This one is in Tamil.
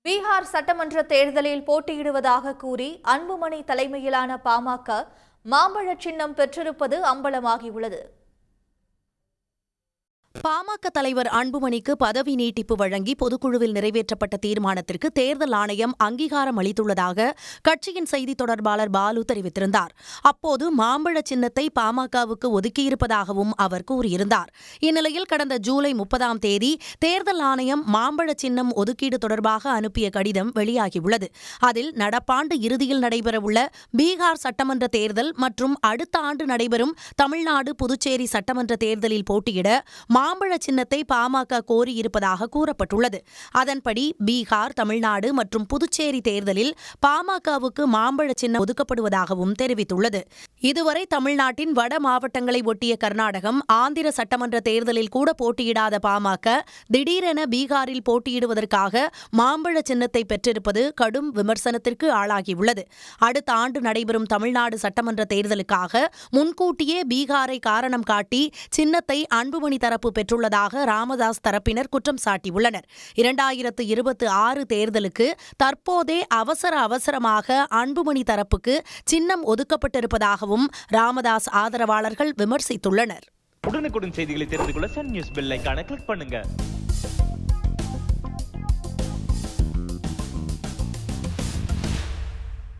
பீகார் சட்டமன்ற தேர்தலில் போட்டியிடுவதாக கூறி அன்புமணி தலைமையிலான பாமக மாம்பழ சின்னம் பெற்றிருப்பது அம்பலமாகியுள்ளது. பாமக தலைவர் அன்புமணிக்கு பதவி நீட்டிப்பு வழங்கி பொதுக்குழுவில் நிறைவேற்றப்பட்ட தீர்மானத்திற்கு தேர்தல் ஆணையம் அங்கீகாரம் அளித்துள்ளதாக கட்சியின் செய்தித் தொடர்பாளர் பாலு தெரிவித்திருந்தார். அப்போது மாம்பழ சின்னத்தை பாமகவுக்கு ஒதுக்கியிருப்பதாகவும் அவர் கூறியிருந்தார். இந்நிலையில் கடந்த ஜூலை 30ஆம் தேதி தேர்தல் ஆணையம் மாம்பழ சின்னம் ஒதுக்கீடு தொடர்பாக அனுப்பிய கடிதம் வெளியாகியுள்ளது. அதில் நடப்பாண்டு இறுதியில் நடைபெறவுள்ள பீகார் சட்டமன்ற தேர்தல் மற்றும் அடுத்த ஆண்டு நடைபெறும் தமிழ்நாடு புதுச்சேரி சட்டமன்ற தேர்தலில் போட்டியிட மாம்பழ சின்னத்தை பாமக கோரியிருப்பதாக கூறப்பட்டுள்ளது. அதன்படி பீகார், தமிழ்நாடு மற்றும் புதுச்சேரி தேர்தலில் பாமகவுக்கு மாம்பழ சின்னம் ஒதுக்கப்படுவதாகவும் தெரிவித்துள்ளது. இதுவரை தமிழ்நாட்டின் வட மாவட்டங்களை ஒட்டிய கர்நாடகம், ஆந்திர சட்டமன்ற தேர்தலில் கூட போட்டியிடாத பாமக திடீரென பீகாரில் போட்டியிடுவதற்காக மாம்பழ சின்னத்தை பெற்றிருப்பது கடும் விமர்சனத்திற்கு ஆளாகியுள்ளது. அடுத்த ஆண்டு நடைபெறும் தமிழ்நாடு சட்டமன்ற தேர்தலுக்காக முன்கூட்டியே பீகாரை காரணம் காட்டி சின்னத்தை அன்புமணி தரப்பு பெற்றுள்ளதாக ராமதாஸ் தரப்பினர் குற்றம் சாட்டியுள்ளனர். 2026 தேர்தலுக்கு தற்போதே அவசரமாக அன்புமணி தரப்புக்கு சின்னம் ஒதுக்கப்பட்டிருப்பதாகவும் ராமதாஸ் ஆதரவாளர்கள் விமர்சித்துள்ளனர். உடனுக்குடன் செய்திகளை தெரிந்து கொள்ள சன் நியூஸ் பெல் ஐகானை கிளிக் பண்ணுங்க.